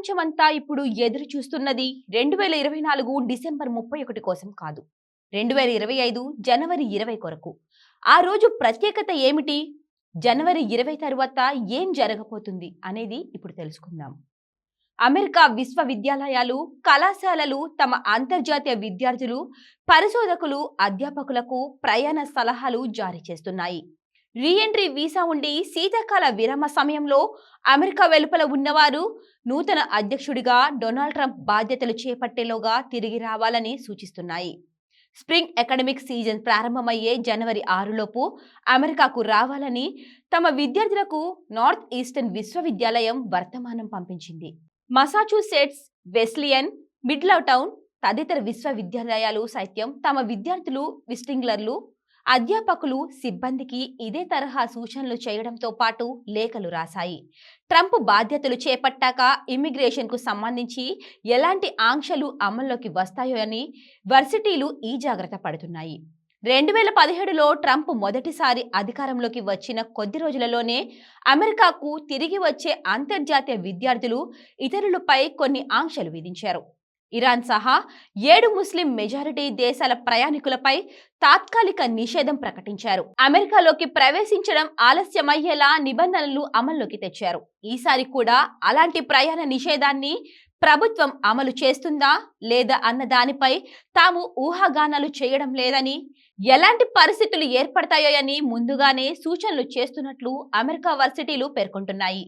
ప్రపంచమంతా ఇప్పుడు ఎదురు చూస్తున్నది 2024 డిసెంబర్ 31 కోసం కాదు, 2025 జనవరి 20 కొరకు. ఆ రోజు ప్రత్యేకత ఏమిటి? జనవరి 20 తర్వాత ఏం జరగబోతుంది అనేది ఇప్పుడు తెలుసుకుందాం. అమెరికా విశ్వవిద్యాలయాలు, కళాశాలలు తమ అంతర్జాతీయ విద్యార్థులు, పరిశోధకులు, అధ్యాపకులకు ప్రయాణ సలహాలు జారీ చేస్తున్నాయి. రీఎంట్రీ వీసా ఉండి శీతాకాల విరామ సమయంలో అమెరికా వెలుపల ఉన్నవారు నూతన అధ్యక్షుడిగా డొనాల్డ్ ట్రంప్ బాధ్యతలు చేపట్టేలోగా తిరిగి రావాలని సూచిస్తున్నాయి. స్ప్రింగ్ అకాడమిక్ సీజన్ ప్రారంభమయ్యే జనవరి 6 లోపు అమెరికాకు రావాలని తమ విద్యార్థులకు నార్త్ ఈస్టర్న్ విశ్వవిద్యాలయం వర్తమానం పంపించింది. మసాచుసెట్స్, వెస్లియన్, మిడ్లటౌన్ తదితర విశ్వవిద్యాలయాలు సైతం తమ విద్యార్థులు, విజిటింగ్లర్లు, అధ్యాపకులు, సిబ్బందికి ఇదే తరహా సూచనలు చేయడంతో పాటు లేఖలు రాశాయి. ట్రంప్ బాధ్యతలు చేపట్టాక ఇమ్మిగ్రేషన్కు సంబంధించి ఎలాంటి ఆంక్షలు అమల్లోకి వస్తాయో అని వర్సిటీలు ఈ జాగ్రత్త పడుతున్నాయి. 2017లో ట్రంప్ మొదటిసారి అధికారంలోకి వచ్చిన కొద్ది రోజులలోనే అమెరికాకు తిరిగి వచ్చే అంతర్జాతీయ విద్యార్థులు, ఇతరులపై కొన్ని ఆంక్షలు విధించారు. ఇరాన్ సహా 7 ముస్లిం మెజారిటీ దేశాల ప్రయాణికులపై తాత్కాలిక నిషేధం ప్రకటించారు. అమెరికాలోకి ప్రవేశించడం ఆలస్యమయ్యేలా నిబంధనలు అమల్లోకి తెచ్చారు. ఈసారి కూడా అలాంటి ప్రయాణ నిషేధాన్ని ప్రభుత్వం అమలు చేస్తుందా లేదా అన్న దానిపై తాము ఊహాగానాలు చేయడం లేదని, ఎలాంటి పరిస్థితులు ఏర్పడతాయో అని ముందుగానే సూచనలు చేస్తున్నట్లు అమెరికా వర్సిటీలు పేర్కొంటున్నాయి.